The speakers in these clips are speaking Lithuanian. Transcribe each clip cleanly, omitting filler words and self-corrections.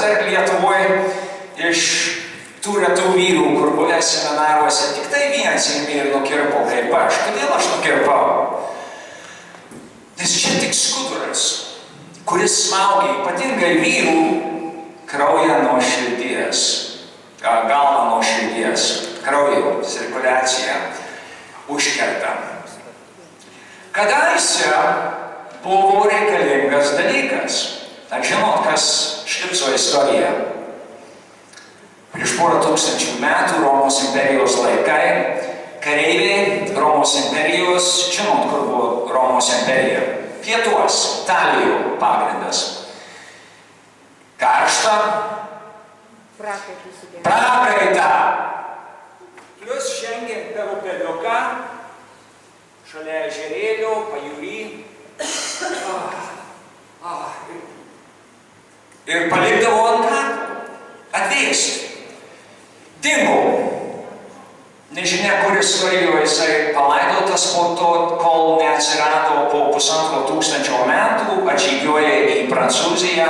dar Lietuvoje iš tų retų vyrų, kur buvęs seminaruose, tik tai vienas ėmė ir nukirpo kaip aš. Kodėl aš nukirpau? Nes čia tik skuduras, kuris smaugia ypatingai vyrų kraują nuo širdies, galvą nuo širdies, kraujo cirkuliaciją užkerta. Kadaise buvo reikalingas dalykas. Ar žinot, kas šlipso istorija? Prieš porą tūkstančių metų Romos imperijos laikai kareiviai Romos imperijos, žinot, kur buvo Romos imperija? Pietuos, Italijoje pagrindas. Karšta. Prakaitą. Plius žengėm per upeliuką, šalia ežerėlio, pajūry. Ir palikdavo ant kaklo, atvėsti. Dingo. Nežinia, kuris turėjo jisai palaidotas po to, kol neatsirado po 1500 metų, atžygiuoja į Prancūziją.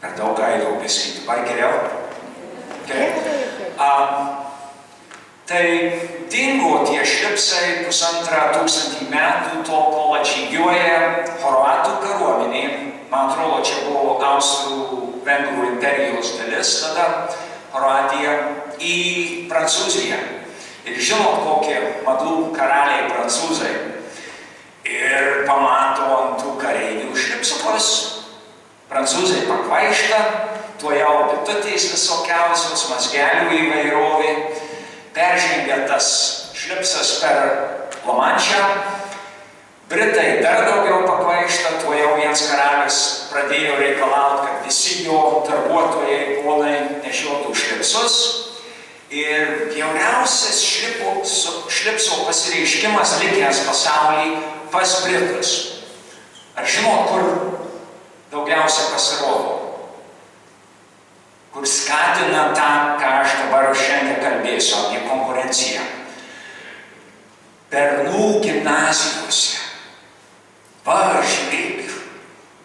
Per daug gailiau biskit, vai geriau? Tai dingo tie šlipsai 1500 metų, tol kol atžygiuoja Horvatų kariuomenė. Man atrodo, čia buvo Austrų-Vengrų imperijos dalis, tada Horvatija į Prancūziją. Ir žinot, kokie madų karaliai prancūzai. Ir pamato ant tų kareivių šlipsukus. Prancūzai pakvaišta, tuo jau bitutės visokiausios, mazgelių įvairovė. Peržengia tas šlipsas per Lamanšą. Britai dar daugiau pakvaišta, tuo jau vienas karalius pradėjo reikalauti, kad visi jo darbuotojai ponai nešiotų šlipsus. Ir bjauriausias šlipso pasireiškimas likęs pasaulyje pas Britus. Ar žinot, kur daugiausia pasirodo? Kur skatina tą, ką aš dabar šiandien kalbėsiu apie konkurenciją. Bernų gimnazijose. Pažiūrėk,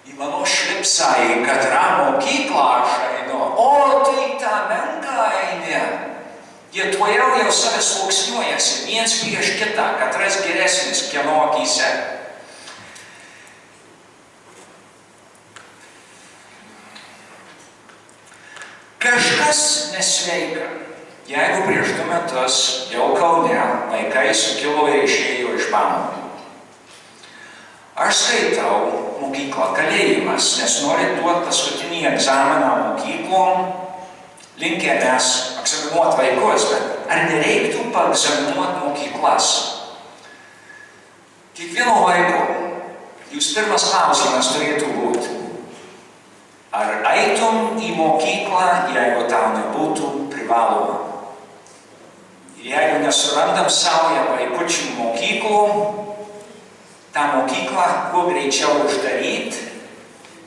į mano šlipsą, į katrą mokyklą aš einu, o tai tą menką eini. Jie tuojau jau save sluoksniuojasi, viens prieš kitą, katras geresnis kieno akyse. Kažkas nesveika. Jeigu prieš 2 metus jau Kaune vaikai sukilo ir išėjo iš pamokų. Aš skaitau mokyklą kalėjimas, nes nori duoti paskutinį egzaminą mokyklom, linkę mes egzaminuoti vaikus, bet ar nereiktų paegzaminuoti mokyklas? Kiekvieno vaiko, jūs pirmas klausimas turėtų būti. Ar eitum į mokyklą, jeigu tau nebūtų privaloma? Jeigu nesurandam savoje vaikučių mokyklų, tą mokyklą kuo greičiau uždaryti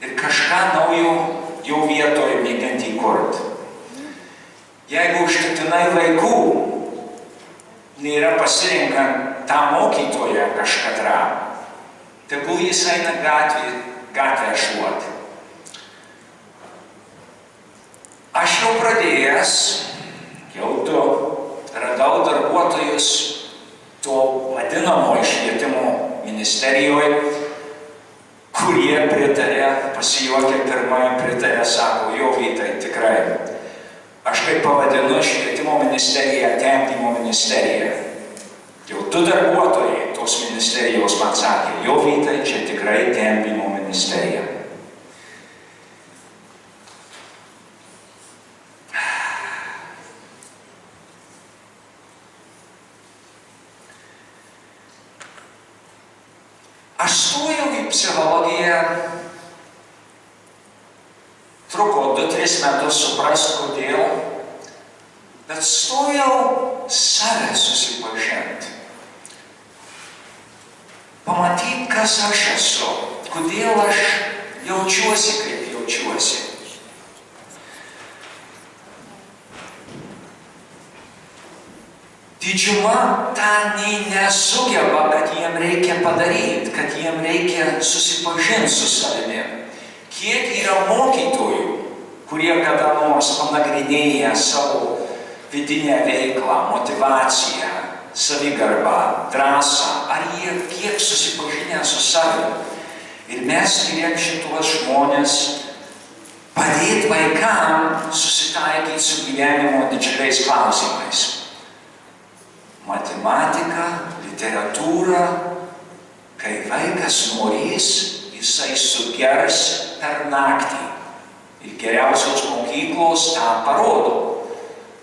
ir kažką naujo jau vietoje mėginti įkurti. Jeigu užtektinai vaikų nėra pasirinkant tą mokytoją kažkada, tegul jis eina gatvę šluoti. Aš jau pradėjęs, jau radau darbuotojus to vadinamo švietimo ministerijoje, kurie pritarė, pasijuokė pirmai, pritarė, sako, jo Vytai, tikrai. Aš kaip pavadinu švietimo ministeriją, tempimo ministeriją. Jau 2 darbuotojai tos ministerijos man sakė, jo Vytai, čia tikrai tempimo ministerija. Aš stojau į psichologiją, truko 2-3 metus suprasti, kodėl, bet stojau save susipažinti. Pamatyti, kas aš esu, kodėl aš jaučiuosi, kaip jaučiuosi. Didžiuma tą nei nesugeba, kad jiem reikia padaryti, kad jiem reikia susipažinti su savimi. Kiek yra mokytojų, kurie kada nors panagrinėja savo vidinę veiklą, motivaciją, savigarbą, drąsą, ar jie kiek susipažinę su savimi. Ir mes skiriam šituos žmonės padėti vaikam susitaikyti su gyvenimo didžiuliais klausimais. Matematika, literatūra, kai vaikas norės, jisai sugers per naktį. Ir geriausios mokyklos tą parodo,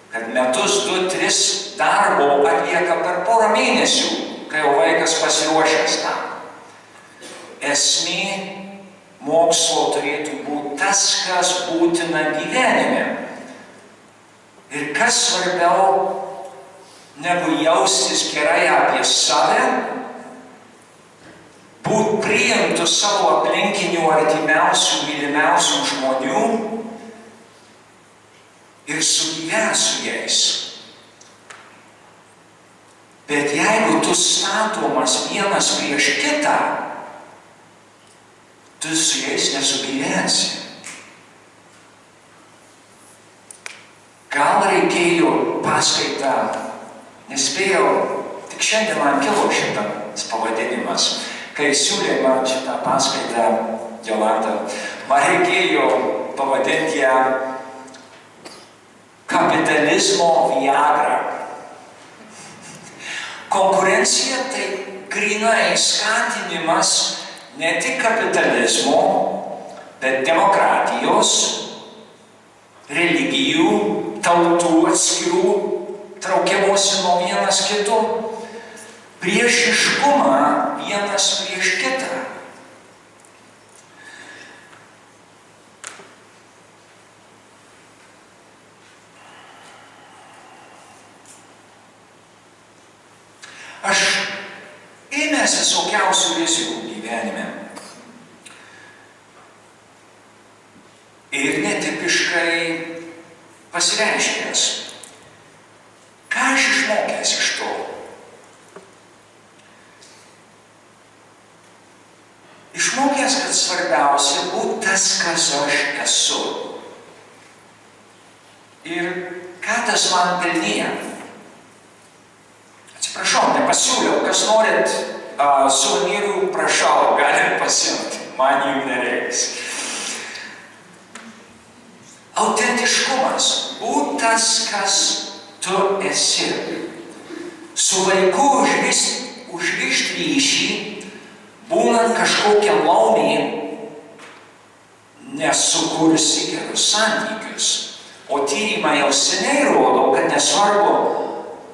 kad metus 2-3 darbo atlieka per porą mėnesių, kai jau vaikas pasiruošęs tam. Esmė mokslo turėtų būti tas, kas būtina gyvenime. Ir kas svarbiau, negu jaustis gerai apie save, būt priimtų savo aplinkinių artimiausių, mylimiausių žmonių ir sugyventi su jais. Bet jeigu tu statomas vienas prieš kitą, tu su jais nesugyvensi. Gal reikėjo paskaitą, nespėjau, tik šiandien man kilo šitas pavadinimas. Kai siūlė man šitą paskaitą, Jolanta, man reikėjo pavadinti ją kapitalizmo Viagra. Konkurencija tai grynai skatinimas ne tik kapitalizmo, bet demokratijos, religijų, tautų atskirų, traukiamosi nuo vienas kito, priešiškumą vienas prieš kitą. Aš ėmęs visokiausių rizikų gyvenime. Ir netipiškai pasireiškęs. Ką aš išmokęs iš to? Išmokęs, kad svarbiausia būti tas, kas aš esu. Ir ką tas man pelnėja? Atsiprašau, nepasiūliau, kas norit suvenyrų, prašau, galit pasiimti, man jų nereiks. Autentiškumas, būt tas, kas tu esi. Su vaiku užrišti ryšį, būnant kažkokią laumį, nesukursi gerus santykius. O tyrimai jau seniai rodo, kad nesvarbu,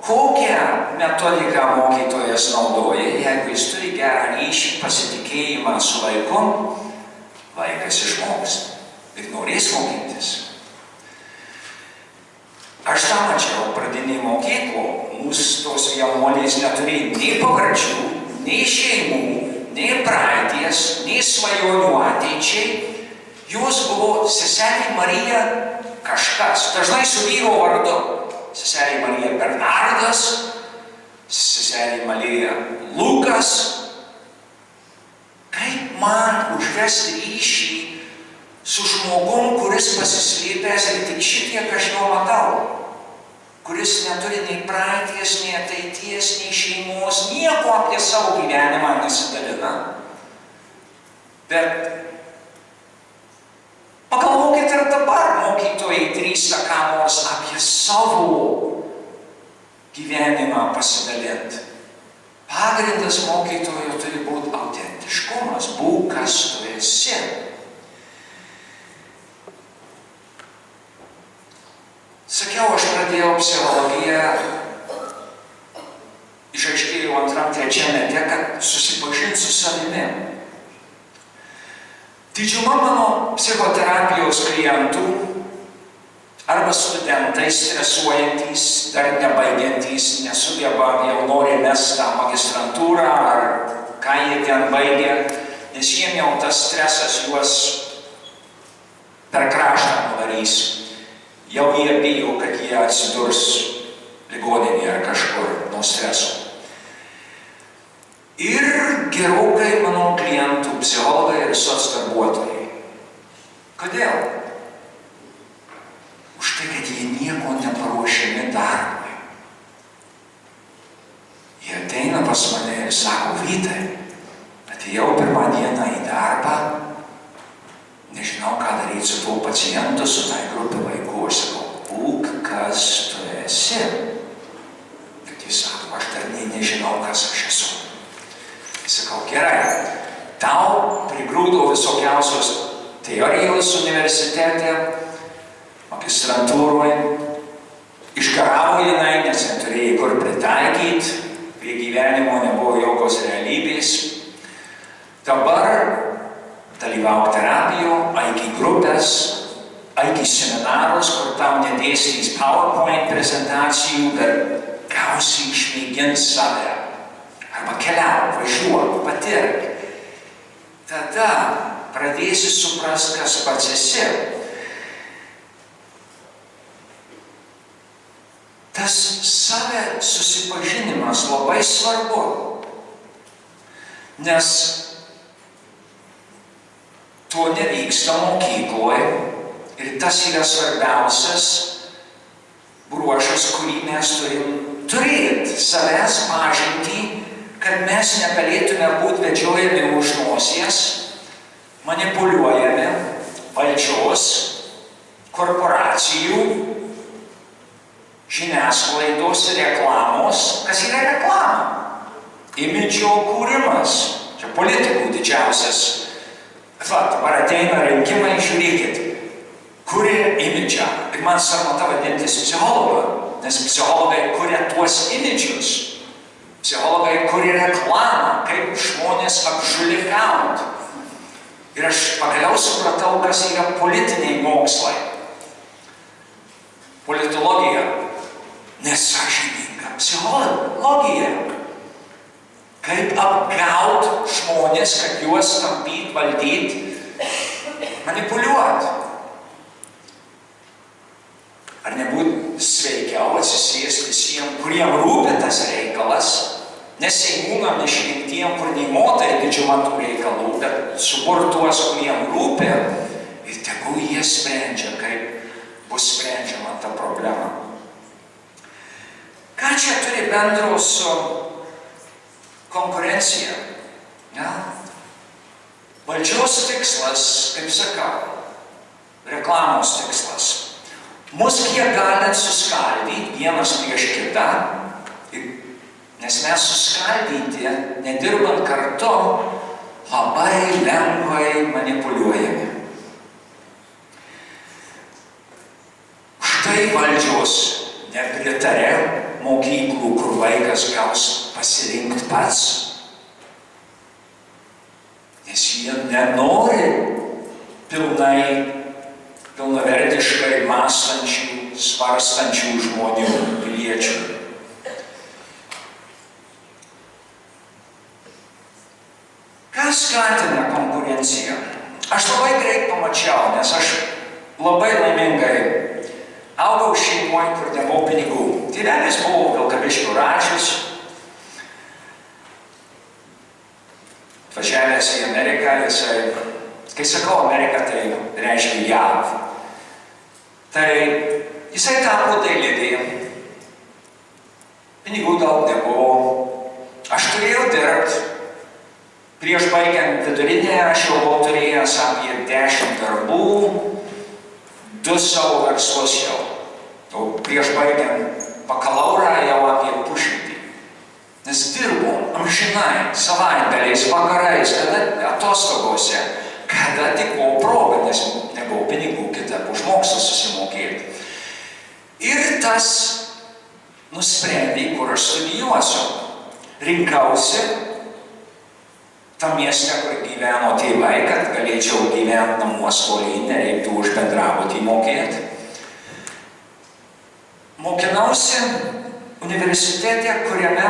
kokią metodiką mokytojas naudoja, jeigu jis turi gerą ryšį, pasitikėjimą su vaiku, vaikas išmoks ir norės mokytis. Aš tą mačiau pradinėje mokykloje, mūsų tos jaunuolės neturėjo nei pavardžių, nei šeimų, nei praeities, nei svajonių ateičiai. Jos buvo seselė Marija kažkas, dažnai su vyro vardu. Seselė Marija Bernardas, seselė Marija Lukas. Kaip man užvesti ryšį su žmogum, kuris pasislėpęs ir tik šitiek aš jo matau, kuris neturi nei praeities, nei ateities, nei šeimos, nieko apie savo gyvenimą nesidalina. Bet pagalvokit ir dabar mokytojai drįsta ką nors apie savo gyvenimą pasidalinti. Pagrindas mokytojo turi būti autentiškumas, būk kas tu esi. Sakiau, aš pradėjau psichologiją, išaiškėjau 2-3 mete, kad susipažinti su savimi. Didžiuma mano psichoterapijos klientų arba studentai stresuojantys, dar nebaigiantys, nesugeba, jau nori mest tą magistrantūrą ar ką jie ten baigia, nes jiem jau tas stresas juos per kraštą nuvarys. Jau jie bijo, kad jie atsidurs ligoninėje ar kažkur nuo streso. Ir gerokai mano klientų, psichologai ir socdarbuotojai. Kodėl? Už tai, kad jie nieko neparuošiami darbui. Jie ateina pas mane ir sako, Vytai, atėjau pirmą dieną į darbą, nežinau, ką daryti su tuo pacientu, su tai grupė vaikų. Aš sakau, būk, kas tu esi. Bet jis sako, aš dar nežinau, kas aš esu. Jis sakau, gerai, tau prigrūdo visokiausios teorijos universitete, magistrantūroje, iškaravo jinai, nes neturėjai kur pritaikyti, prie gyvenimo nebuvo jokios realybės. Dabar dalyvauk terapijo, eik į grupės, eik į seminarus, kur tau nedėstys PowerPoint prezentacijų, bet gausi išmėgint save. Arba keliauk, važiuok, patirk. Tada pradėsi suprast, kas pats esi. Tas save susipažinimas labai svarbu, nes to nevyksta mokykloje ir tas yra svarbiausias bruožas, kurį mes turim turėti, savęs pažintį, kad mes negalėtume būti vedžiojami už nosies, manipuliuojami valdžios, korporacijų, žiniasklaidos ir reklamos. Kas yra reklama? Imidžo kūrimas. Čia politikų didžiausias. Dabar ateina rinkimai, žiūrėkit, kuria imidžą. Ir man sarmata vadintis psichologą, nes psichologai kuria tuos imidžius. Psichologai kuria reklamą, kaip žmonės apžulikauti. Ir aš pagaliau supratau, kas yra politiniai mokslai. Politologija. Nesąžininga psichologija. Kaip apgaut žmonės, kad juos tampyt, valdyt, manipuliuot. Ar nebūt sveikiau atsisėsti visiems, kuriem rūpi tas reikalas, ne seimūnam išrinktiem, kur nei motai didžiumą tų reikalų, bet suburt tuos, kuriem rūpi, ir tegu jie sprendžia, kaip bus sprendžiama ta problema. Ką čia turi bendro su konkurencija? Ja? Valdžios tikslas, kaip sakau, reklamos tikslas. Mus kiek galint suskaldyti vienas prieš kitą, nes mes suskaldyti, nedirbant kartu, labai lengvai manipuliuojami. Štai valdžios nepritarė mokyklų, kur vaikas gaus pasirinkti pats. Nes jie nenori pilnavertiškai mąstančių, svarstančių žmonių, piliečių. Kas skatina konkurenciją? Aš labai greit pamačiau, nes aš labai laimingai augau šeimoje, kur nebuvo pinigų. Tėvelis buvo Vilkaviškio račius, atvažiavęs į Ameriką, kai sakau Amerika, tai reiškia JAV. Tai jisai tapo dailidėje. Pinigų daug nebuvo. Aš turėjau dirbti. Prieš baigiant vidurinę, aš jau turėjęs apie 10 darbų, 2 savo verslus jau. O prieš baigiant bakalaurą jau apie 200. Nes dirbom amžinai, savaitgaliais, vakarais, kada atostogose, kada tik buvo proga, nes nebuvo pinigų kitą už mokslą susimokėti. Ir tas nusprendė, kur aš studijuosiu. Rinkausi tą miestą, kur gyveno tėvai, kad galėčiau gyventi namuos toli, nereiktų už bendrabutį mokėti. Mokinausi universitete, kuriame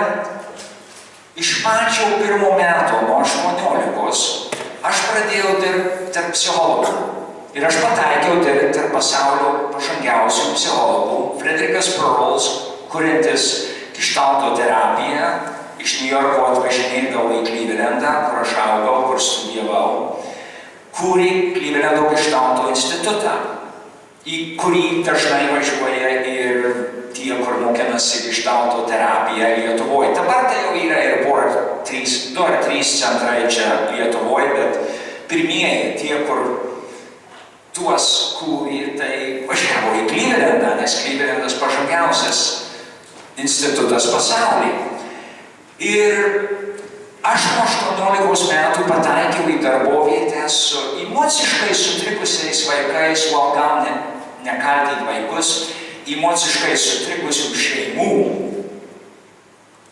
iš pačio pirmo meto, nuo 18, aš pradėjau dirbti tarp psichologų. Ir aš pataikiau dirbti tarp pasaulio pažangiausių psichologų. Frederikas Perls, kuriantis geštalto terapiją, iš Niujorko atvažinėdavo į Klyvlendą, kur aš augau, kur studijavau, kūrė Klyvlendo geštalto institutą, į kurį dažnai važiuoja ir tie, kur mokinasi geštalto terapiją Lietuvoje. Dabar tai jau yra ir 2 ar 3 centrai čia Lietuvoje, bet pirmieji tie, kur tuos kūrė, tai važiavo į Klyvlendą, nes Klyvlendas pažangiausias institutas pasaulyje. Ir aš nuo 18 metų pataikiau į darbovietę su emociškai sutrikusiais vaikais, gal nekaltint vaikus, emociškai sutrikusių šeimų,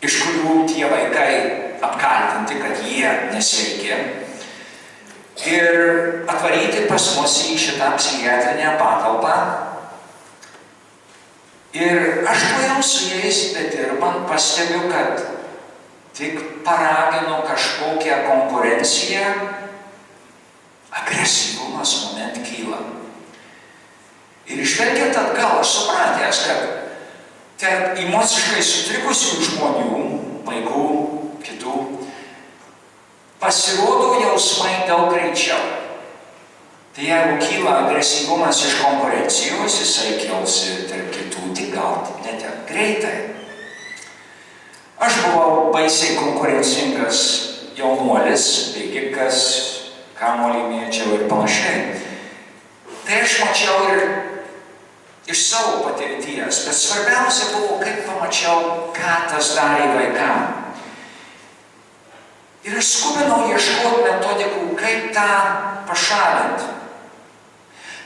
iš kurių tie vaikai apkaltinti, kad jie nesveiki. Ir atvaryti pas mus į šitą psichiatrinę patalpą. Ir aš tuojau su jais bedirbant pastebiu, kad tik paragino kažkokią konkurenciją, agresyvumas moment kyla. Ir žvelgiant atgal, aš supratęs, kad tarp emociškai sutrikusių žmonių, vaikų, kitų, pasirodo jausmai daug greičiau. Tai jeigu kyla agresyvumas iš konkurencijos, jisai kilsi tarp kitų, tik gal ne tiek greitai. Aš buvau baisiai konkurencingas jaunuolis, bėgikas, kamuolį mėčiau ir panašiai. Tai aš mačiau ir iš savo patirties, bet svarbiausia buvo, kaip pamačiau, ką tas darė vaikam. Ir aš skubinau ieškoti metodikų, kaip tą pašalinti.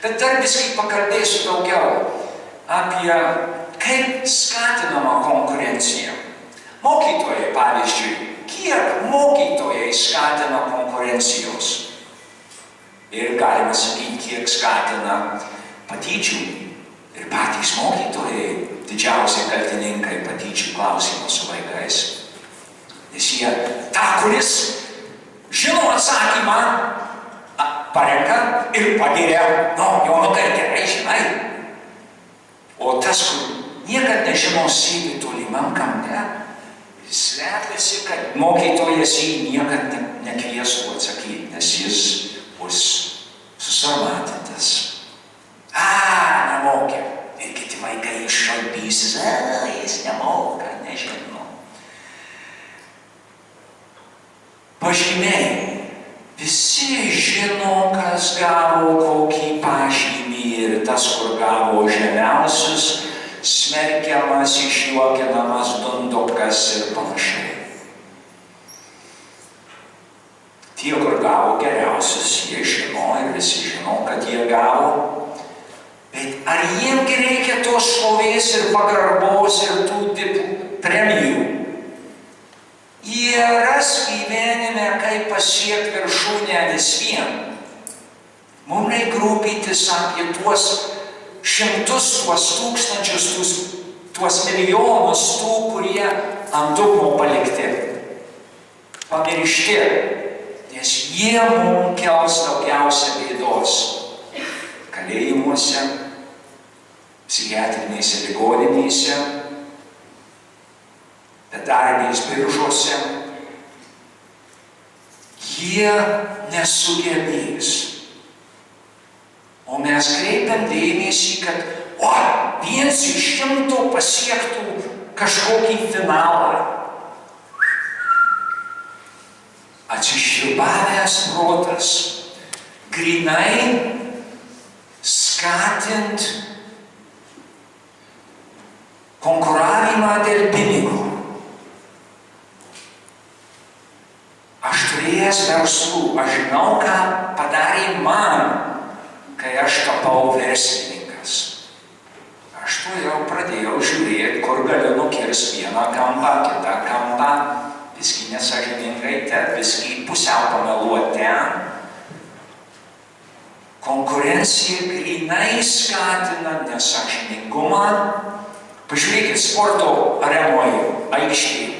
Bet dar viskai pakalbėsiu daugiau apie kaip skatinama konkurencija. Mokytojai, pavyzdžiui, kiek mokytojai skatina konkurencijos? Ir galima sakyti, kiek skatina patyčių. Ir patys mokytojai didžiausi kaltininkai patyčių klausimo su vaikais. Nes jie tą, kuris žino atsakymą, parenka ir pagiria, jaunukai gerai žinai. O tas, kur niekad nežino, sėdi tolimam kampe, jis slepiasi, kad mokytojas jį niekad nekviestų atsakyti, nes jis bus susarmatintas. Nemokė. Ir kiti vaikai iššalpysis, jis nemoka, nežino. Pažymiai. Visi žino, kas gavo kokį pažymį ir tas, kur gavo žemiausius, smerkiamas, išjuokinamas, dundopkas ir panašiai. Tie, kur gavo geriausius, jie žino ir visi žino, kad jie gavo. Bet ar jiemgi reikia tos šlovės ir pagarbos ir tų premijų? Jie ras gyvenime, kaip pasiekti viršūnę vis vien. Mums reikia rūpytis apie tuos šimtus, tuos tūkstančius, tuos milijonus tų, kurie ant dugno palikti. Pamiršti, nes jie mums kels daugiausia bėdos. Kalėjimuose, psichiatrinėse ligoninėse, bedarbiais biržuose. Jie nesugebės. O mes kreipiam dėmesį, kad viens iš 100 pasiektų kažkokį finalą. Atsišilbavęs protas, grinai skatint konkuravimą dėl pinigų. Aš turėjęs verslų, aš žinau, ką padarė man, kai aš tapau verslininkas. Aš tuojau pradėjau žiūrėti, kur galiu nukirsti vieną kampą, kitą kampą, visgi nesąžiningai ten, visgi pusiau pameluoti ten. Konkurencija grinai skatina nesąžiningumą. Pažiūrėkit sporto arenoje, aikštėje.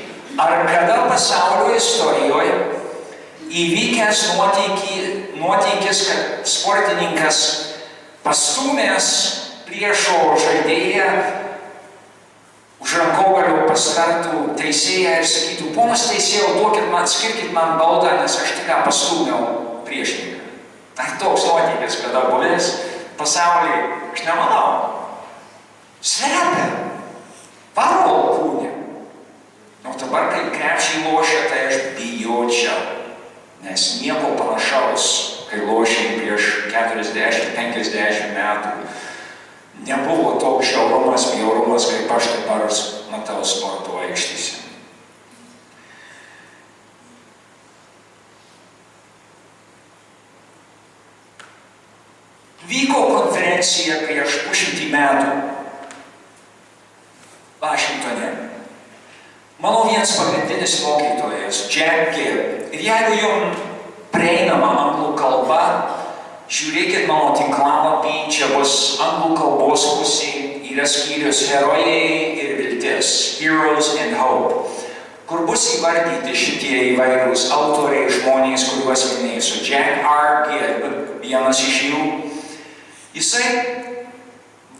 Ar kada pasaulio istorijoje įvykęs nuotykis, kad sportininkas pastumęs priešo žaidėją už rankogalio pasvertų teisėją ir sakytų, ponas teisėjo, skirkit man baudą, nes aš tik ką pastūmiau priešininką. Ar toks nuotykis, kada buvęs pasaulyje, aš nemanau. Slepia, varo kūnė. O dabar, kai krepšiai lošia, tai aš bijočiau, nes nieko panašaus, kai lošiai prieš 40-50 metų, nebuvo toks žiaurumas, bjaurumas, kaip aš dabar matau sporto aikštėse. Vyko konferencija prieš 100 metų Vašingtone. Mano vienas pagrindinis mokytojas, Jack Gibb. Ir jeigu jums prieinama anglų kalba, žiūrėkit mano tinklalapį, čia bus anglų kalbos pusė, yra skyrius herojai ir viltis, Heroes and Hope, kur bus įvardyti šitie įvairūs autoriai, žmonės, kuriuos minėsiu. Jack R. Gibb, vienas iš jų. Jisai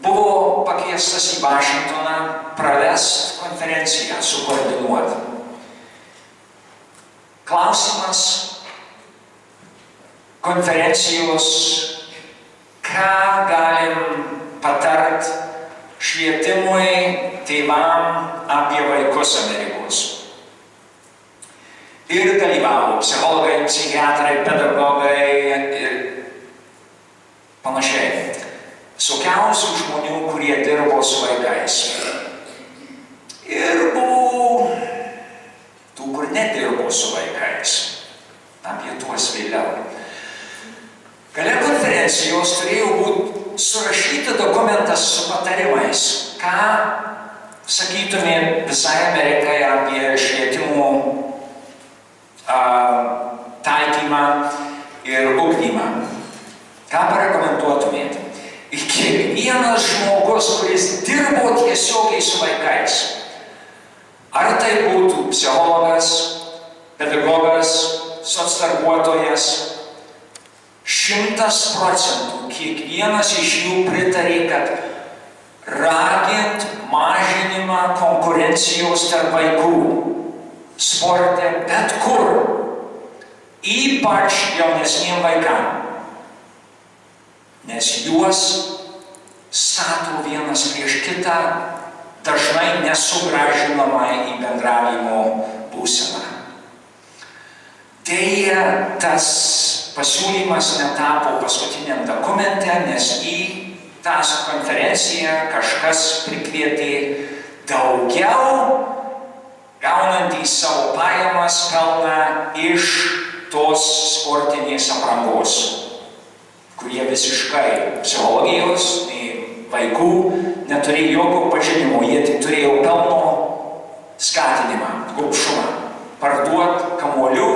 buvo pakviestas į Vašingtoną pravest konferenciją, sukoordinuoti. Klausimas konferencijos, ką galim patart švietimui tėvam apie vaikus Amerikos. Ir dalyvavo psichologai, psichiatrai, pedagogai ir panašiai. Visokiausių žmonių, kurie dirbo su vaikais. Ir buvo tų, kur nedirbo su vaikais. Apie tuos vėliau. Gale konferencijos turėjo būti surašyta dokumentas su patarimais, ką sakytumėt visai Amerikai apie švietimo taikymą ir ugdymą. Ką parekomenduotumėt? Ir kiekvienas žmogus, kuris dirbo tiesiogiai su vaikais, ar tai būtų psichologas, pedagogas, socdarbuotojas, 100% kiekvienas iš jų pritarė, kad ragint mažinimą konkurencijos tarp vaikų, sporte, bet kur, ypač jaunesniem vaikam. Nes juos stato vienas prieš kitą, dažnai nesugrąžinamai į bendravimo būseną. Deja, tas pasiūlymas netapo paskutiniam dokumente, nes į tą konferenciją kažkas prikvietė daugiau, gaunantys savo pajamas pelną iš tos sportinės aprangos, kurie visiškai psichologijos, vaikų neturėjo jokio pažinimo, jie tik turėjo pelno skatinimą, gobšumą, parduot kamuolių,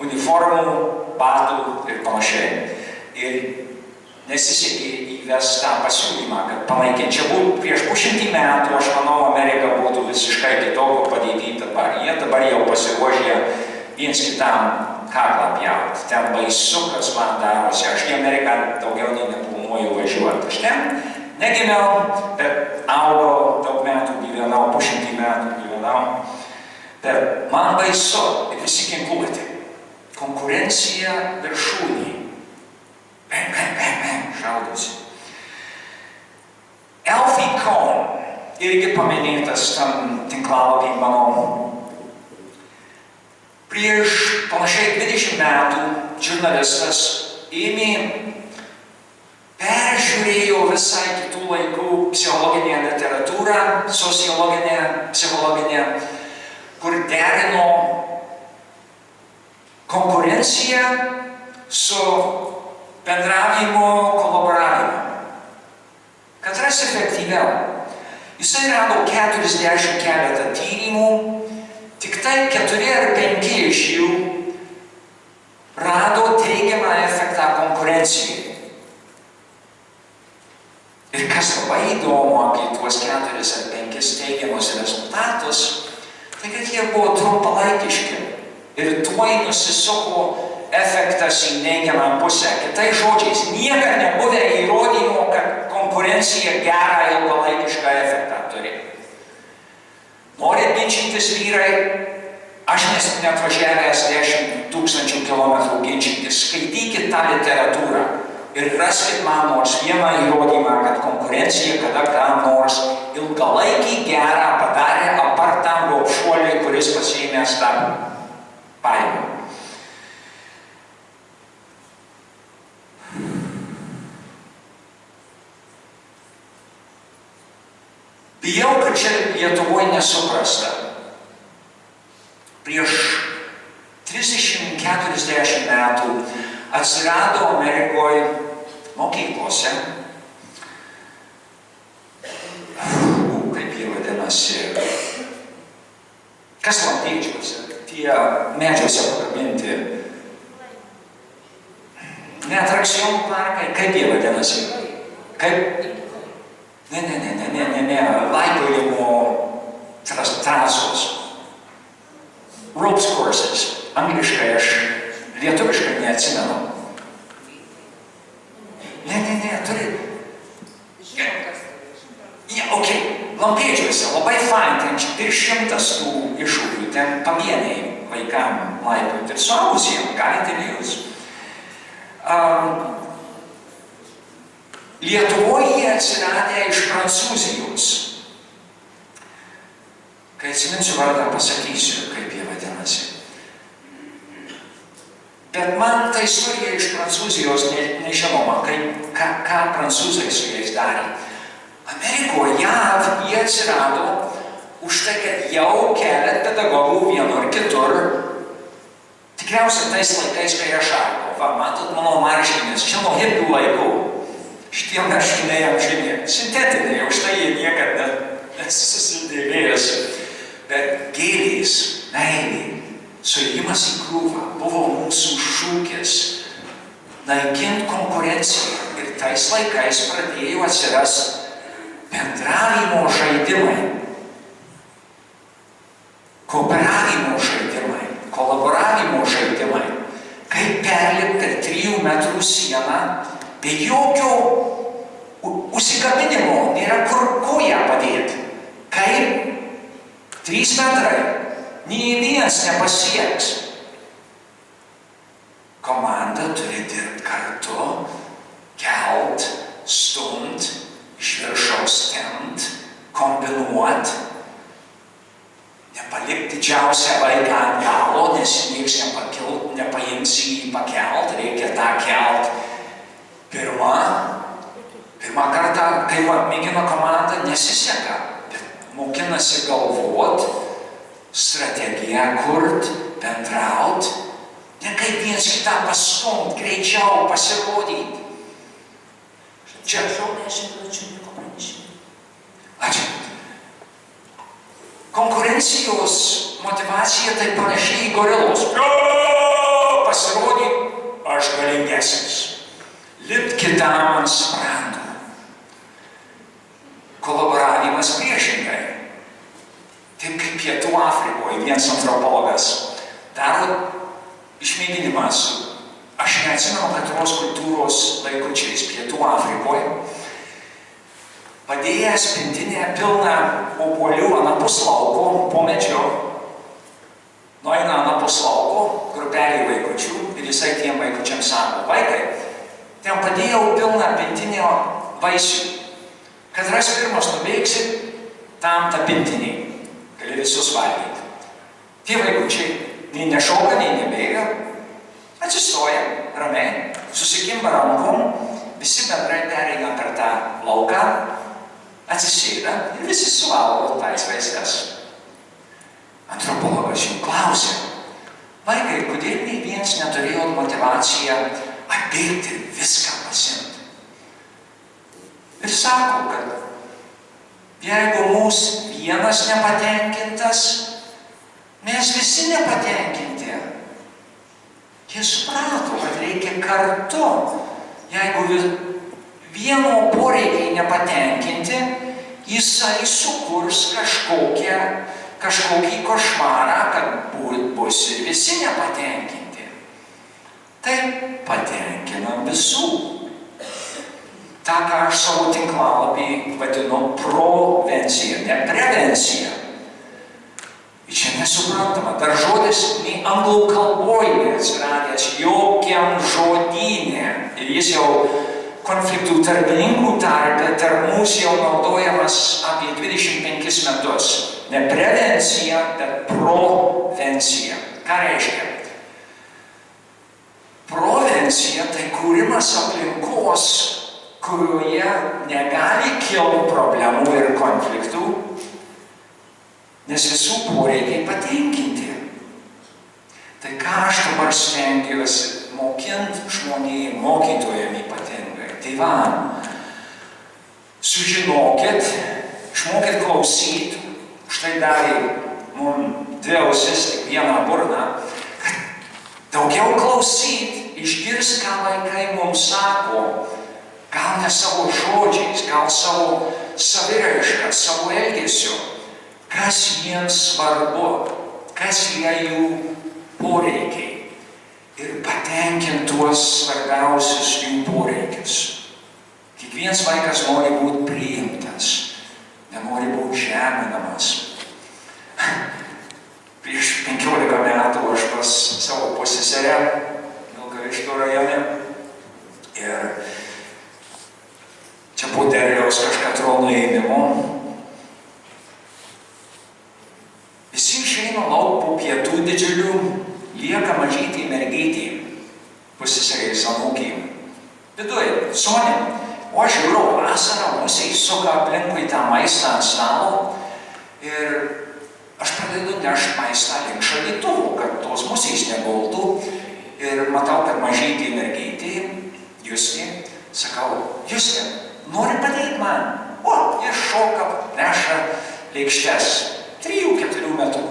uniformų, batų ir panašiai. Ir nesisekė įvest tą pasiūlymą, kad panaikinti. Čia būtų prieš 100 metų, aš manau, Amerika būtų visiškai kitokio padėti dabar. Jie dabar jau pasiruošė viens kitam kaklą pjauti. Ten baisu, kas man darosi. Aš į Ameriką daugiau neplanuoju važiuoti. Aš ten negimiau, bet augau, daug metų gyvenau, 100 metų gyvenau. Bet man baisu ir visi ginkluoti. Konkurencija viršūnė. Šaudosi. Alfie Kohn, irgi paminėtas tam tinklalapį mano. Prieš panašiai 20 metų žurnalistas peržiūrėjo visai kitų laikų psichologinę literatūrą, sociologinę, psichologinę, kur derino konkurenciją su bendravimo, kolaboravimo. Katras efektyviau. Jisai rado 40 keletą tyrimų, tik tai 4 ar 5 iš jų rado teigiamą efektą konkurencijai. Ir kas labai įdomu apie tuos 4 ar 5 teigiamus rezultatus, tai kad jie buvo trumpalaikiški ir tuoj nusisuko efektas į neigiamą pusę. Kitais žodžiais, niekada nebuvę įrodymo, kad konkurencija gerą ilgalaikišką efektą turi. Norit ginčytis vyrai, aš neatvažiavęs 10 000 kilometrų ginčytis. Skaitykit tą literatūrą ir raskit man nors vieną įrodymą, kad konkurencija kada kam nors ilgalaikį gerą padarė apart tam gobšuoliui, kuris pasiėmęs tą paėmę. Bijau, kad čia Lietuvoje nesuprasta. Prieš 30-40 metų atsirado Amerikoje mokyklose, kaip jie vadinasi, kas lampėdžiuose, tie medžiuose pakabinti, ne atrakcionų parkai, kaip jie vadinasi, kaip, ne, laipiojimo trasos, ropes courses, angliškai aš, lietuviškai neatsimenu. Ne, turi. Lampėdžiuose, labai fain, ten ir 100 tų iššūkių, ten pavieniai vaikam laipioti ir suaugusiem, galite ir jūs. Lietuvoje jie atsiradę iš Prancūzijos. Kai atsiminsiu vardą, pasakysiu, kaip jie vadinasi. Bet man ta istorija iš Prancūzijos nežinoma, ką prancūzai su jais darė. Amerikoje, JAV, jie atsirado už tai, kad jau kelet pedagogų vienur kitur, tikriausiai tais laikais, kai aš augau. Va, matot mano marškinės, čia nuo hipių laikų. Šitie marškiniai amžini, sintetiniai, už tai jie niekada nesusidėvėjęs. Bet gėlės, meilė, suėjimas į krūvą buvo mūsų šūkis naikint konkurenciją. Ir tais laikais pradėjo atsirasti bendravimo žaidimai, kooperavimo žaidimai, kolaboravimo žaidimai, kaip perlipti per 3 metrų sieną, be jokio užsikabinimo, nėra kur ją padėti. Kaip 3 metrai, nei vienas nepasieks. Komanda turi dirbti kartu, kelt, stumt, iš viršaus tempt, kombinuot, nepalikti didžiausią vaiką ant galo, nes nieks nepaims jį pakelt, reikia tą kelt. Pirmą kartą, kai mėgina komanda, nesiseka, bet mokinasi galvot, strategiją kurt, bendraut, ne kaip viens kitą pastumt, greičiau pasirodyti. Čia. Ačiū. Konkurencijos motivacija tai panašiai į gorilos. Pasirodyk, aš galingesnis. Lipt kitam ant sprando. Kolaboravimas priešingai. Taip kaip Pietų Afrikoje vienas antropologas daro išmėginimą su, aš neatsimenu, katros kultūros laikučiais Pietų Afrikoje, padėjęs pintinę pilną obuolių anapus lauko, po medžio, nueina anapus lauko, grupelį vaikučių ir jisai tiem vaikučiams sako, vaikai, ten padėjau pilną pintinę vaisių, kad ras pirmas nuveiksi tam tą pintinį, gali visus valgyti. Tie vaikučiai nei nešoka, nei nebėga, atsistoja ramiai, susikimba rankom, visi bendrai pereina per tą lauką, atsisėda ir visi suvalgo tais vaistas. Antropologas jų klausė, vaikai, kodėl nei vienas neturėjo motivaciją atbėgti viską pasimti. Ir sako, kad jeigu mūsų vienas nepatenkintas, mes visi nepatenkinti. Jie suprato, kad reikia kartu, jeigu vieno poreikiai nepatenkinti, jisai sukurs kažkokį košmarą, kad bus ir visi nepatenkinti. Tai patenkinam visų. Ta, ką aš savo tinklalapį vadinu provencija, ne prevencija. nesuprantama. Dar žodis nei anglų kalboje neatsiradęs jokiam žodyne. Ir jis jau konfliktų tarpininkų tarpe tarp mūsų jau naudojamas apie 25 metus. Ne prevencija, bet provencija. Ką reiškia? Provencija tai kūrimas aplinkos, kurioje negali kilti problemų ir konfliktų, nes visų poreikiai patenkinti. Tai ką aš dabar stengiuosi mokinti žmonėm, mokytojam ypatingai. Tai va, sužinokit, išmokit klausyti, štai davė mums 2 ausis, tik 1 burną, kad daugiau klausyti, išgirsti, ką vaikai mums sako, gal ne savo žodžiais, gal savo saviraišką, savo elgesiu, kas jiems svarbu, kas yra jų poreikiai ir patenkinti tuos svarbiausius jų poreikius. Kiekvienas vaikas nori būti priimtas, nenori būti žeminamas. Prieš 15 metų aš pas savo pusseserę Vilkaviškio rajone ir čia po derliaus kažkatro nuėmimo. Visi išeina lauk po pietų didžiulių, lieka mažytį mergytį, pusseserės anūkį. Viduj, Sonia, o aš žiūriu vasarą, musiai suka aplinkui tą maistą ant stalo ir aš pradedu nešti maistą link šaldytuvo, kad tos musiais negultų ir matau, kad mažytį mergytį, Justė, sakau, Justė, nori padėti man? O, jis šoka, neša lėkštes. 3-4 metų,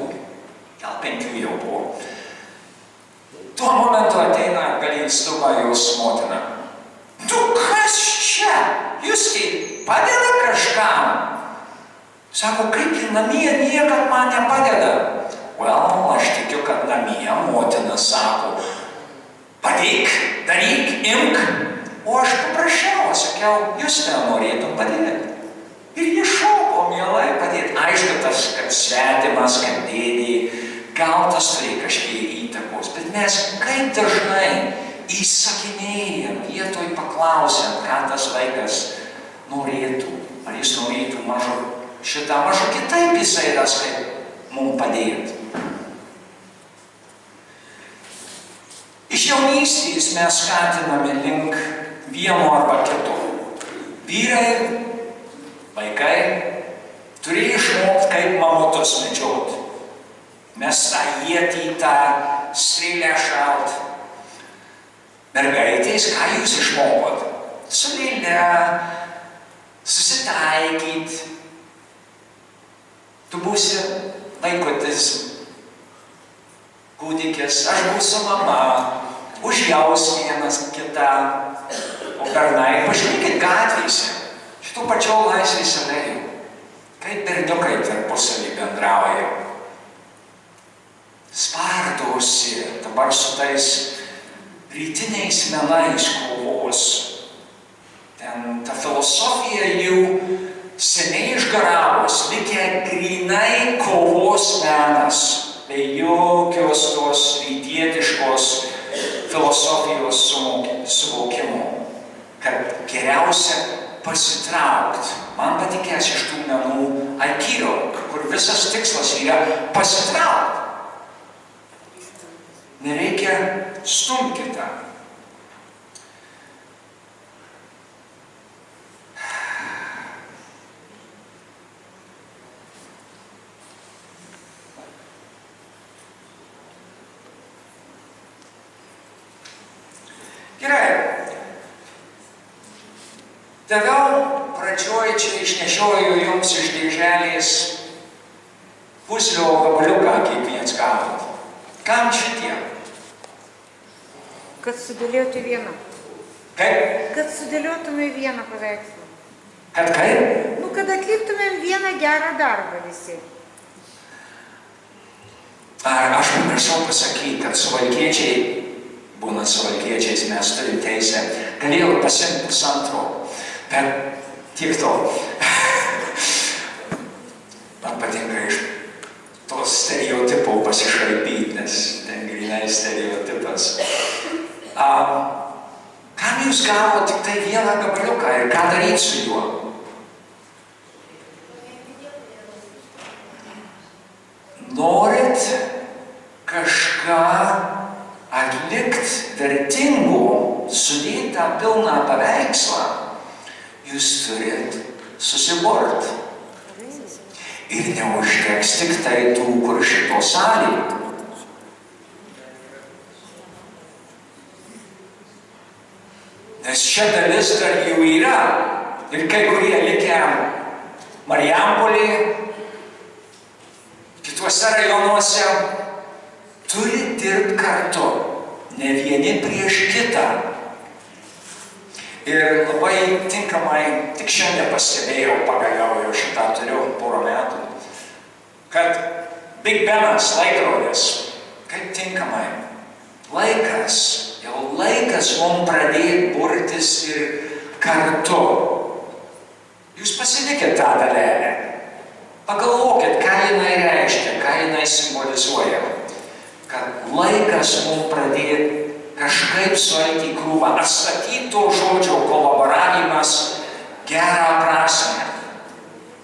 gal 5 jau buvo. Tuo momentu ateina galint stubą jos motina. Tu kas čia? Justė, padeda kažkam? Sako, kaip ir namie niekad man nepadeda. Well, aš tikiu, kad namie motina sako, padėk, daryk, imk. O aš paprašiau, sakiau, Justė, norėtum padėti. Ir jis šoko mielai padėti. Aišku, tas, kad svetimas, kad dėdė, gal tas turi kažkiek įtakos. Bet mes kaip dažnai įsakinėjam, vietoj paklausiam, ką tas vaikas norėtų. Ar jis norėtų šitą mažu kitaip jisai ras, kaip mums padėti. Iš jaunystės mes skatiname link vieno arba kito. Vyrai, vaikai turėjo išmokti, kaip mamutus medžioti. Mes tą ietį, tą strėlę šaut. Mergaitės, ką jūs išmokot? Su lėle, susitaikyt. Tu būsi vaikutis, kūdikis, aš būsiu mama, užjaus vienas kitą. O bernai, pažiūrėkit gatvėse. Šitų pačių laisvės alėjų, kaip berniukai tarpusavį bendrauja. Spardosi dabar su tais rytiniais menais kovos. Ten ta filosofija jų seniai išgaravus, likę grinai kovos menas, be jokios tos rytietiškos filosofijos suvokimo, kad geriausia pasitraukt. Man patikės iš tų menų aikido, kur visas tikslas yra pasitraukt. Nereikia stumti kitą. Gerai. Daviau pradžioj čia išnešioju jums iš dėželės puzlio gabaliuką, kaip viens gavot. Kam šitie? Kad sudėliotų vieną. Kaip? Kad sudėliotume vieną paveikslą. Kad kaip? Nu, kad atliktumėm vieną gerą darbą visi. Aš pamiršau pasakyti, kad suvalkiečiai, būnant suvalkiečiais, mes turim teisę, galėjau pasimti pusantro, bet tiek to. Man patinka iš to stereotipo pasišaipyti, nes ten grinai stereotipas. Kam jūs gavo tik tai vieną gabaliuką ir ką daryti su juo? Norit kažką atlikti vertingo, sudėti tą pilną paveikslą, jūs turit susiburt. Ir neužteks tik tai tų, kur šito salėje. Nes čia dalis dar jų yra. Ir kai kurie likę Marijampolėje, kituose rajonuose, turi dirbti kartu, ne vieni prieš kitą. Ir labai tinkamai, tik šiandien pastebėjau, pagaliau jau šitą turiu porą metų, kad Big Benas laikrodis, kaip tinkamai, jau laikas mums pradėti burtis ir kartu. Jūs pasilikit tą dalelę, pagalvokit, ką jinai reiškia, ką jinai simbolizuoja, kad laikas mums pradėti kažkaip sueiti į krūvą, atstatyti to žodžio kolaboravimas gerą prasmę.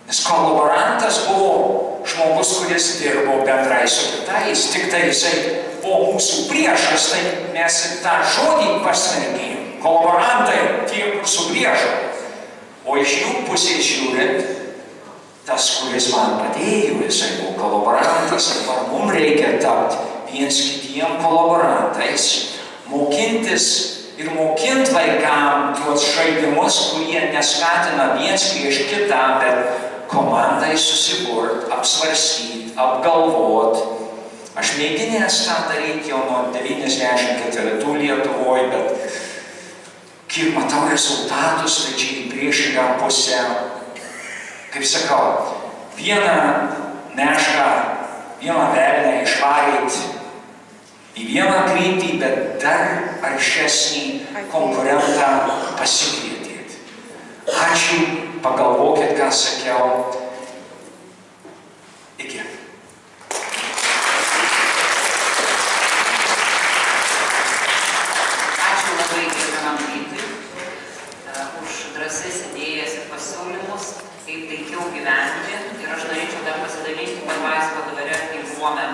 Nes kolaborantas buvo žmogus, kuris dirbo bendrai su kitais, tik tai jisai buvo mūsų priešas, tai mes ir tą žodį pasmerkėm. Kolaborantai, tie, kur su priešu. O iš jų pusės žiūrint, tas, kuris man padėjo, jisai buvo kolaborantas, dabar mums reikia tapti viens kitiem kolaborantais, mokintis ir mokint vaikam tuos žaidimus, kurie neskatina viens prieš kitą, bet komandai susiburt, apsvarstyti, apgalvot. Aš mėginęs tą daryti jau nuo 94 Lietuvoje, bet kiek matau rezultatus, tai čia į priešingą pusę. Kaip sakau, vieną mešką, vieną velnę išvaryti į vieną kryptį, bet dar aršesnį konkurentą pasikvietėt. Ačiū, pagalvokit, ką sakiau. Iki. Ačiū labai gerbiamam Rytui už drąsias idėjas ir pasiūlymus, kaip taikiau gyventi. Ir aš norėčiau dar pasidalinti Padvaisko dvare, kaip buvome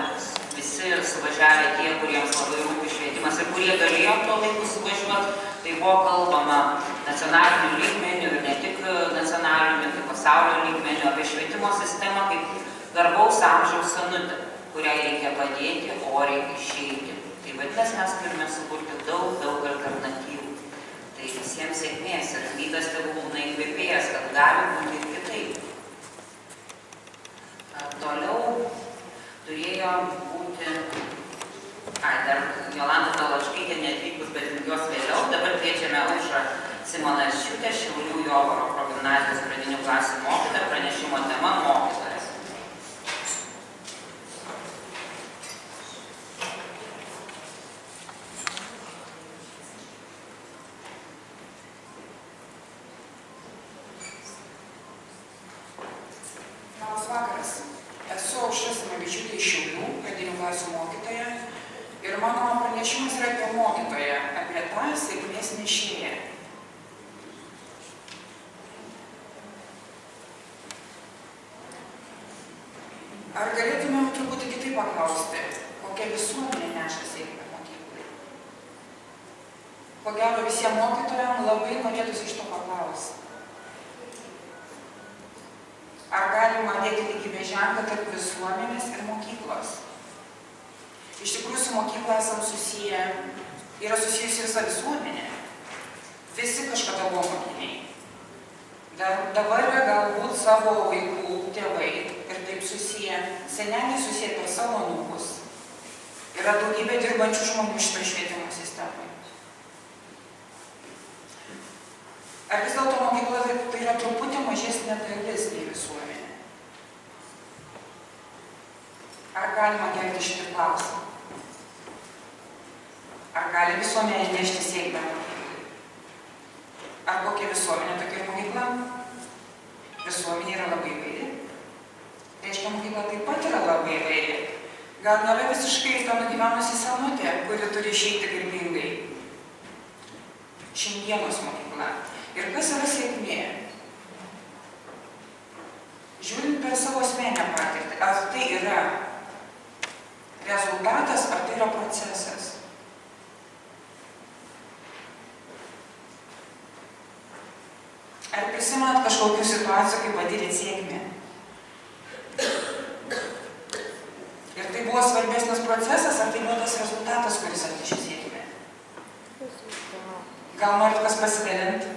visi suvažiavę tie, kuriems labai rūpi švietimas ir kurie galėjo tuo laiku suvažiuoti. Tai buvo kalbama nacionaliniu lygmeniu ir ne tik nacionaliniu, bet ir pasaulio lygmeniu apie švietimo sistemą kaip garbaus amžiaus senutę, kuriai reikia padėti oriai išeiti. Tai vadinasi, mes turime sukurti daug alternatyvų. Tai visiems sėkmės ir Vytas tegul būna įkvėpėjas, kad gali būti ir kitaip. Toliau turėjo būti, dar Jolanta Talačkaitė neatvykus, bet jos vėliau. Dabar kviečiame Aušrą Simonavičiūtę, Šiaulių Jovaro progimnazijos pradinių klasių mokytoją, pranešimo tema mokytojas. Labas vakaras. Esu Aušra Simonavičiūtė iš Šiaulių, pradinių klasių mokytoja. Ir mano pranešimas yra apie mokytoją, apie tą sėkmės nešėją. Ar galėtumėm truputį kitaip paklausti, kokia visuomenė neša sėkmę mokyklai? Ko gero visiems mokytojams labai norėtųsi iš to paklausti. Ar galima dėti lygybės ženklą tarp visuomenės ir mokyklos? Iš tikrųjų, su mokykla esam susiję, yra susijusi visa visuomenė. Visi kažkada buvo mokiniai. Dabar yra galbūt savo vaikų tėvai ir taip susiję, seneliai susiję per savo anūkus. Yra daugybė dirbančių žmonių šitoje švietimo sistemoje. Ar vis dėlto mokykla tai yra truputį mažesnė dalis nei visuomenė? Ar galima kelti šitą klausimą? Ar gali visuomenė nešti sėkmę mokyklai? Ar kokia visuomenė tokia ir mokykla? Visuomenė yra labai įvairi. Reiškia, mokykla taip pat yra labai įvairi. visiškai ta nugyvenusi senutė, kuri turi išeiti garbingai. Šiandienos mokykla. Ir kas yra sėkmė? Žiūrint per savo asmeninę patirtį, ar tai yra rezultatas, ar tai yra procesas? Ar prisimenat kažkokių situacijų, kai patyrėt sėkmę? Ir tai buvo svarbesnis procesas, ar tai buvo tas rezultatas, kuris atnešė sėkmę? Gal norit kas pasidalinti?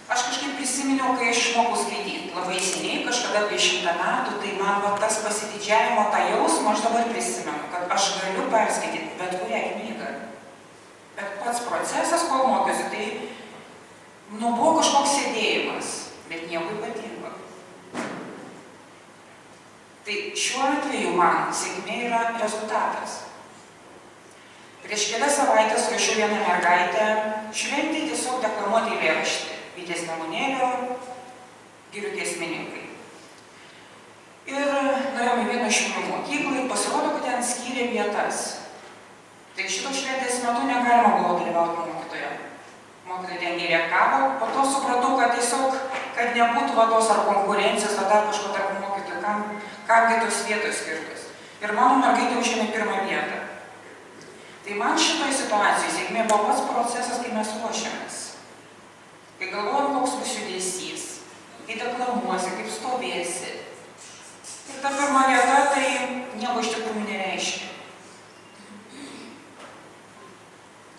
Aš kažkaip prisiminiau, kai aš išmokau skaityti labai seniai, kažkada prieš 100 metų, tai man va tas pasididžiavimo tą jausmą aš dabar prisimenu, kad aš galiu perskaityti bet kurią knygą. Bet pats procesas, kol mokiausi, tai buvo kažkoks sėdėjimas, bet nieko ypatingo. Tai šiuo atveju man sėkmė yra rezultatas. Prieš kelias savaitės ruošiau vieną mergaitę šventį tiesiog deklamuoti eilėraštį. Vytės Nemunėlio Girių giesmininkai. Ir nuėjome į vieną šiaulių mokyklą ir pasirodo, kad ten skyrė vietas. Tai šitos šventės metu negalima buvo dalyvauti mokytoje. Mokytoja ten gėrė kavą, po to supratau, kad tiesiog, kad nebūtų vados ar konkurencijos, ar dar kažko tarp mokytojų, kam kitos vietos skirtos. Ir mano mergaitė užėmė pirmą vietą. Tai man šitoj situacijai sėkmė buvo pats procesas, kai mes ruošiamės. Kai galvojam, koks bus judesys, kai deklamuosi, kaip stovėsi. Ir ta pirma vieta tai nieko iš tikrųjų nereiškia.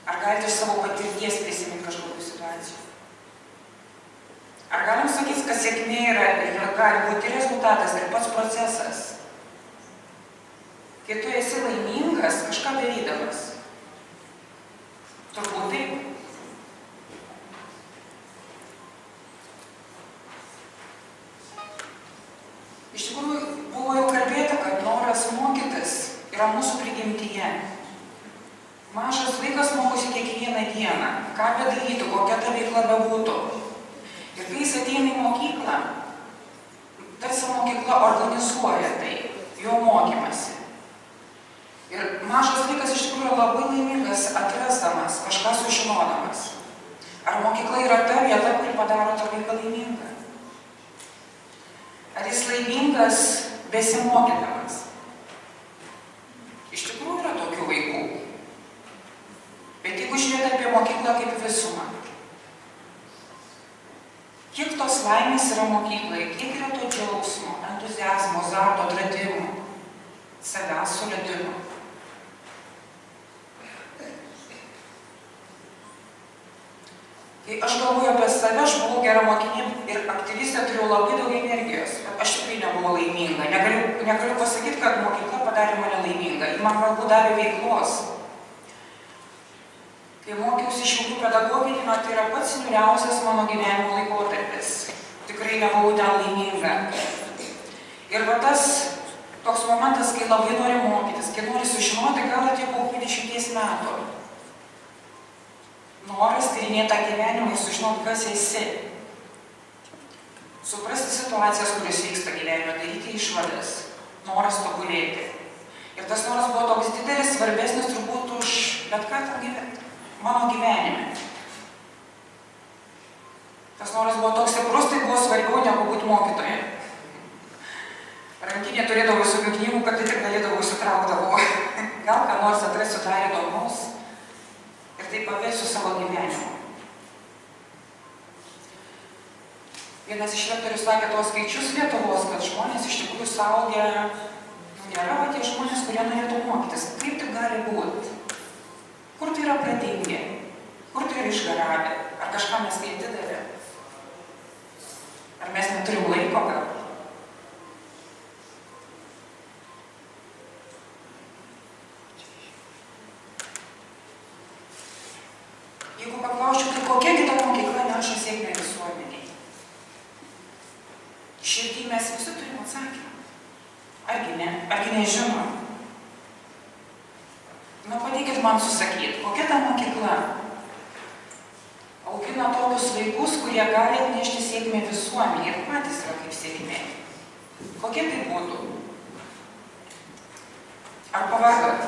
Ar galite iš savo patirties prisiminti kažkokių situacijų? Ar galim sakyti, kad sėkmė yra gali būti rezultatas ir pats procesas? Kai tu esi laimingas, kažką darydamas. Turbūt taip. Iš tikrųjų, buvo jau kalbėta, kad noras mokytis yra mūsų prigimtyje. Mažas vaikas mokosi kiekvieną dieną, ką bedarytų, kokia ta veikla bebūtų. Ir kai jis ateina į mokyklą, tarsi mokykla organizuoja tai, jo mokymasi. Ir mažas vaikas iš tikrųjų labai laimingas atrasdamas, kažką sužinodamas. Ar mokykla yra ta vieta, kuri padaro tą vaiką laimingą? Ar jis laimingas besimokydamas? Iš tikrųjų yra tokių vaikų. Bet jeigu žiūrėt apie mokyklą kaip visumą, kiek tos laimės yra mokykloje, kiek yra to džiaugsmo, entuziazmo, azarto, atradimo, savęs suradimo. Kai aš galvoju apie save, aš buvau gera mokinė ir aktyvistė, turėjau labai daug energijos, bet aš tikrai nebuvau laiminga. Negaliu pasakyti, kad mokykla padarė mane laimingą. Ji man galbūt davė veiklos. Kai mokiausi Šiaulių pedagoginimą, tai yra pats niūriausias mano gyvenimo laikotarpis. Tikrai nebuvau ten laiminga. Ir va tas toks momentas, kai labai nori mokytis, kai nori sužinoti, gal atėjo po 20 metų. Noras tyrinėti tą gyvenimą ir sužinoti, kas esi. Suprasti situacijas, kurios vyksta gyvenime, daryti išvadas. Noras tobulėti. Ir tas noras buvo toks didelis, svarbesnis turbūt už bet ką mano gyvenime. Tas noras buvo toks stiprus, tai buvo svarbiau negu būti mokytoja. Rankinė turėdavau visokių knygų, kad tai tik galėdavau įsitraukdavau. Gal ką nors atrasiu dar įdomaus. Ir tai pavėsiu savo gyvenimą. Vienas iš rektorių sakė tos skaičius Lietuvos, kad žmonės iš tikrųjų suaugę nėra tie žmonės, kurie norėtų mokytis. Kaip tai gali būti? Kur tai yra pradingi? Kur tai yra išgaravę? Ar kažką mes tai atidavė? Ar mes neturim laiko gal? Jeigu paklausčiau, tai kokia kita mokykla neša sėkmę visuomeniai? Širdį mes visi turim atsakymą. Argi ne? Argi nežinom? Na, padėkit man susakyti, kokia ta mokykla augina tokius vaikus, kurie gali atnešti sėkmę visuomeniai ir patys yra kaip sėkmė. Kokia tai būtų? Ar pavargot?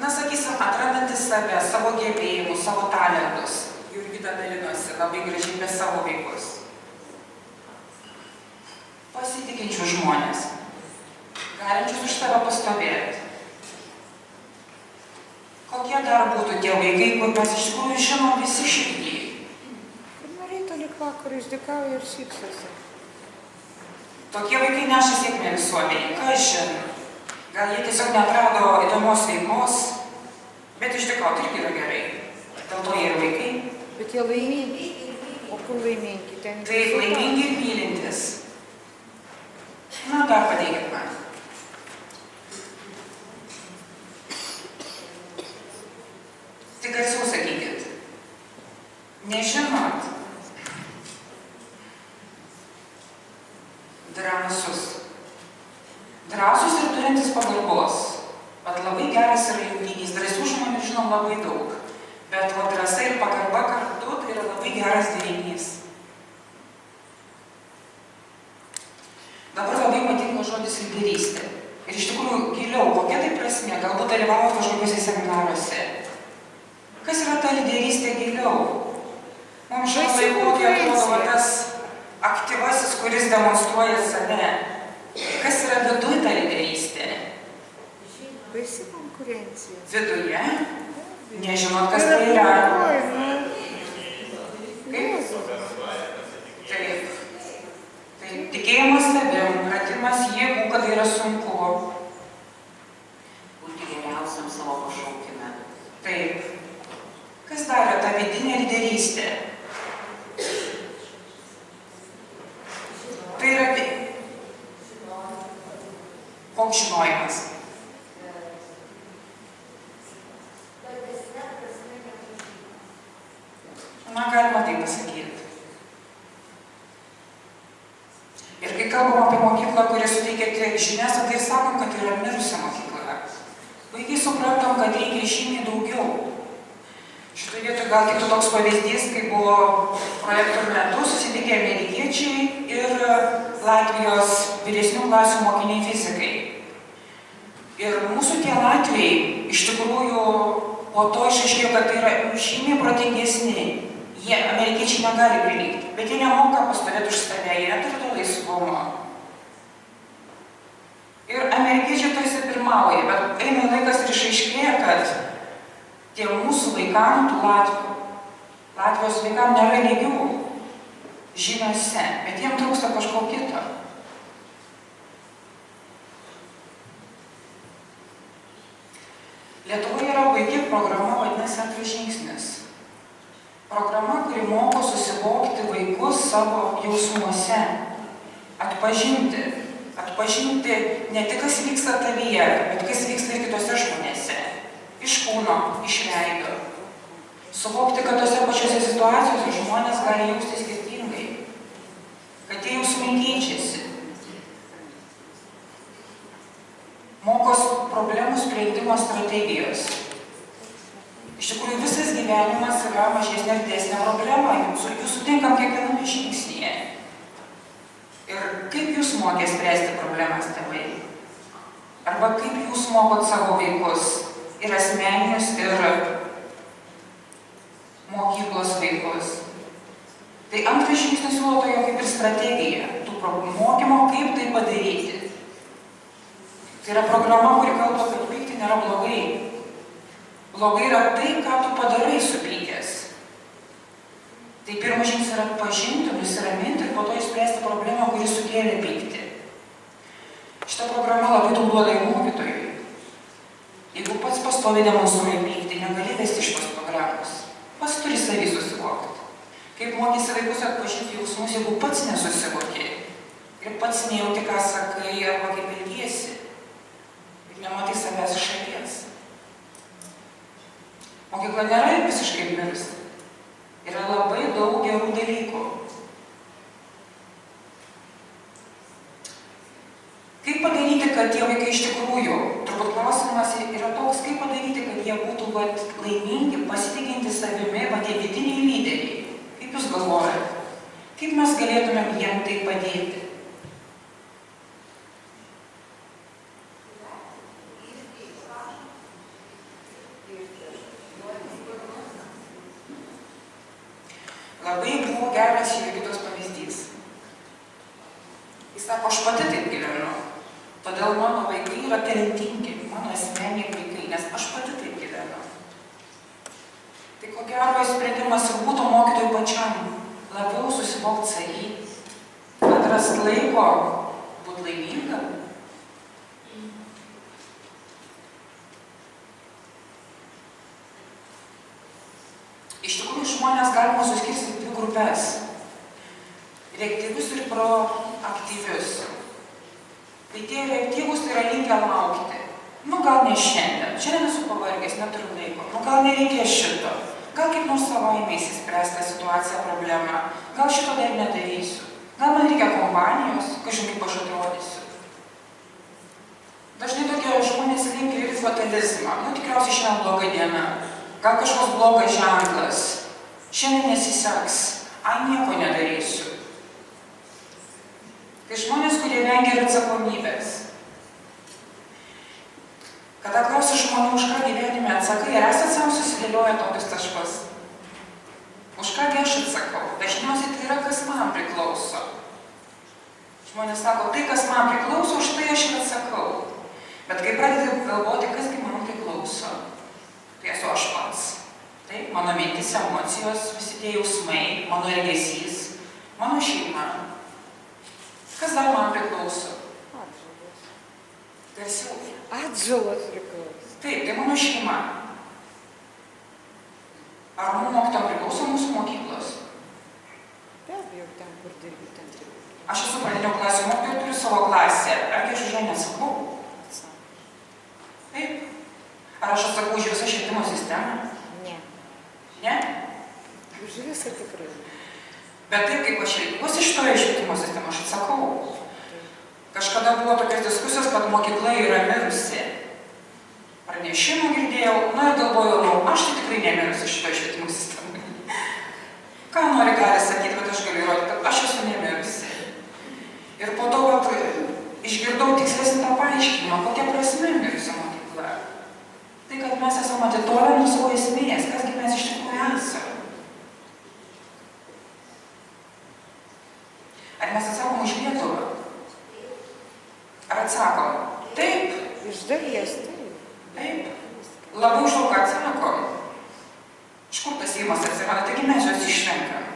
Na, sakysim, atrandantis save, savo gebėjimus, savo talentus. Jurgita dalinosi labai gražiai apie savo vaikus. Pasitikinčius žmonės, galinčius už save pastovėti. Kokie dar būtų tie vaikai, kur mes iš tikrųjų žinom visi širdį? nuo ryto lig vakaro išdykauja ir šypsosi. Tokie vaikai neša sėkmę visuomeniai, kas žino. Gal jie tiesiog neatrado įdomios veiklos, bet išdykauti irgi yra gerai. Dėl to jie yra vaikai. Bet jie laimingi. O kur laimingi? Ten Taip, laimingi ir mylintis. Na, dar padėkit man. Tik garsiau sakykit. Nežinot. Drąsus. Drąsus ir turintis pagarbos. Bet labai geras yra junginys. Drąsių žmonių žinom labai daug. Bet drąsa ir pagarba kartu tai yra labai geras derinys. Dabar labai patinka žodis lyderystė. Ir iš tikrųjų giliau, kokia tai prasmė, galbūt dalyvauti kažkokiuose seminaruose. Kas yra ta lyderystė giliau? Mums šios laikų atrodo tas aktyvasis, kuris demonstruoja save. Kas yra viduj ta lyderystė? Baisi konkurencija. Viduje? Nežinot, kas tai yra. Kaip? Taip. Tai tikėjimas savim, ratimas jėgų, kad yra sunku. Būti geriausiam savo pašaukime. Taip. Kas dar yra ta vidinė lyderystė? Tai yra koks žinojimas? Na, galima tai pasakyti. Ir kai kalbam apie mokyklą, kurie suteikia tiek žinias, tai ir sakom, kad yra mirusi mokykla. Vaikai suprantam, kad reikia žymiai daugiau. Šitoje vietoje gal tiktų toks pavyzdys, kai buvo projekto metu susitikę amerikiečiai ir Latvijos vyresnių klasių mokiniai fizikai. Ir mūsų tie Latvijai iš tikrųjų po to išaiškėjo, kad tai yra žymiai protingesni. Jie, amerikiečiai, negali prilygti, bet jie nemoka pastovėti už save, jie neturi to laisvumo. Ir amerikiečiai tarsi pirmauja, bet eina laikas ir išaiškėja, kad tie mūsų vaikam, tų Latvijos vaikam nėra lygių žiniose, bet jiem trūksta kažko kito. Lietuvoje yra puikia programa, vadinasi Antras žingsnis. Programa, kuri moko susivokti vaikus savo jausmuose, atpažinti ne tik kas vyksta tavyje, bet kas vyksta ir kitose žmonėse, iš kūno, iš veido. Suvokti, kad tose pačiose situacijose žmonės gali jaustis skirtingai, kad tie jausmai keičiasi. Mokos problemų sprendimo strategijos. Iš tikrųjų, visas gyvenimas yra mažesnė ir didesnė problema. Jūs sutinkam kiekviename žingsnyje. Ir kaip jūs mokė spręsti problemas tėvai? Arba kaip jūs mokot savo vaikus ir asmeninius, ir mokyklos vaikus? Tai Antras žingsnis siūlo tojo kaip ir strategija, tų mokymo, kaip tai padaryti. Tai yra programa, kuri kalba, kad pykti nėra blogai. Blogai yra tai, ką tu padarai supykęs. Tai pirmas žingsnis yra atpažinti, nusiraminti ir po to išspręsti problemą, kuri sukėlė pyktį. Šita programa labai daug duoda ir mokytojui. Jeigu pats pastoviai demonstruoji pyktį, negali vesti šitos programos. Pats turi savį susivokti. Kaip mokysi vaikus atpažinti jausmus, jeigu pats nesusivoki ir pats nejauti, ką sakai arba kaip elgiesi ir nematai savęs iš šalies. Mokykla nėra visiškai mirusi. Yra labai daug gerų dalykų. Kaip padaryti, kad tie vaikai iš tikrųjų, turbūt klausimas yra toks, kaip padaryti, kad jie būtų laimingi, pasitikinti savimi, tie vidiniai lyderiai. Kaip jūs galvojate? Kaip mes galėtumėm jiem tai padėti? buvo geras Jurgitos pavyzdys. Jis sako, aš pati taip gyvenu. Todėl mano vaikai yra talentingi, mano asmeniniai vaikai, nes aš pati taip gyvenu. Tai ko gero sprendimas ir būtų mokytojui pačiam labiau susivokti savį, atrasti laiko, būti laiminga. Iš tikrųjų, žmonės galima suskirstyti dvi grupės. Reaktyvius ir proaktyvius. Tai tie reaktyvūs tai yra linkę laukti. Gal ne šiandien. Šiandien esu pavargęs, neturiu laiko. Gal nereikia šito. Gal kaip nors savaime įsispręs tą situaciją, problemą. Gal šito dar nedarysiu. Gal man reikia kompanijos, kažkaip kaip aš atrodysiu. Dažnai tokie žmonės linkia ir fatalizmą. Tikriausiai šiandien bloga diena. Gal kažkoks blogas ženklas. Šiandien nesiseks. Nieko nedarysiu. Tai žmonės, kurie vengia ir atsakomybės. Kada klausi žmonių, už ką gyvenime atsakai, ar esat savo susidėlioję tokius taškus? Už ką aš atsakau? Dažniausiai tai yra, kas man priklauso. Žmonės sako, tai, kas man priklauso, už tai aš ir atsakau. Bet kai pradedi galvoti, kasgi man priklauso, tai esu aš pats. Taip, mano mintis, emocijos, visi tie jausmai, mano elgesys, mano šeima. Kas dar man priklauso? Atžalas. Garsiau. Atžalas priklauso. Taip, tai mano šeima. Ar mano mokytojam priklauso mūsų mokyklos? Be abejo, ten, kur dirbi, ten dirbi. Aš esu pradinio klasių mokytoja, turiu savo klasę. Argi aš už ją nesakau? Taip. Ar aš atsakau už visą švietimo sistemą? Ne. Ne? Už visą tikrai. Bet taip, kaip aš elgiuosi šitoje švietimo sistemą, aš atsakau. Kažkada buvo tokios diskusijos, kad mokykla yra mirusi. Pranešimų girdėjau, ir galvojau, aš tai tikrai nemirusi šitoje švietimo sistemai. Ką nori gali sakyti, bet aš galiu įrodyti, kad aš esu nemirusi. Ir po to išgirdau tikslesnį tą paaiškinimą, kokia prasme mirusi mokykla. Tai, kad mes esame atitolę nuo savo esmės, kasgi mes iš tikrųjų esame. Ar mes atsakom už Lietuvą? Ar atsakom? Taip. Iš dalies taip. Taip. Labai už daug atsakom. Iš kur tas Seimas atsirado? Taigi mes juos išrenkam.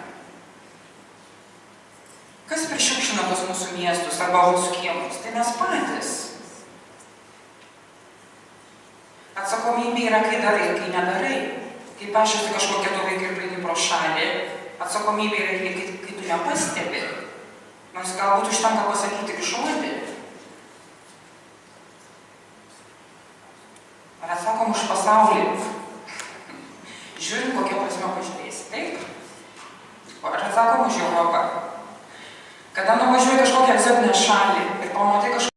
Kas prišiukština tos mūsų miestus arba mūsų kiemus? Tai mes patys. Atsakomybė yra, kai darai, kai nedarai. Kai pašasi kažkokie du vaikai ir praeini pro šalį, atsakomybė yra, kai tu nepastebi. Nors galbūt užtenka pasakyti tik žodį. Ar atsakom už pasaulį? Žiūrim, kokia prasme pažiūrėsi. Taip? Ar atsakom už Europą? Kada nuvažiuoji kažkokią egzotinę šalį ir pamatai kažkokią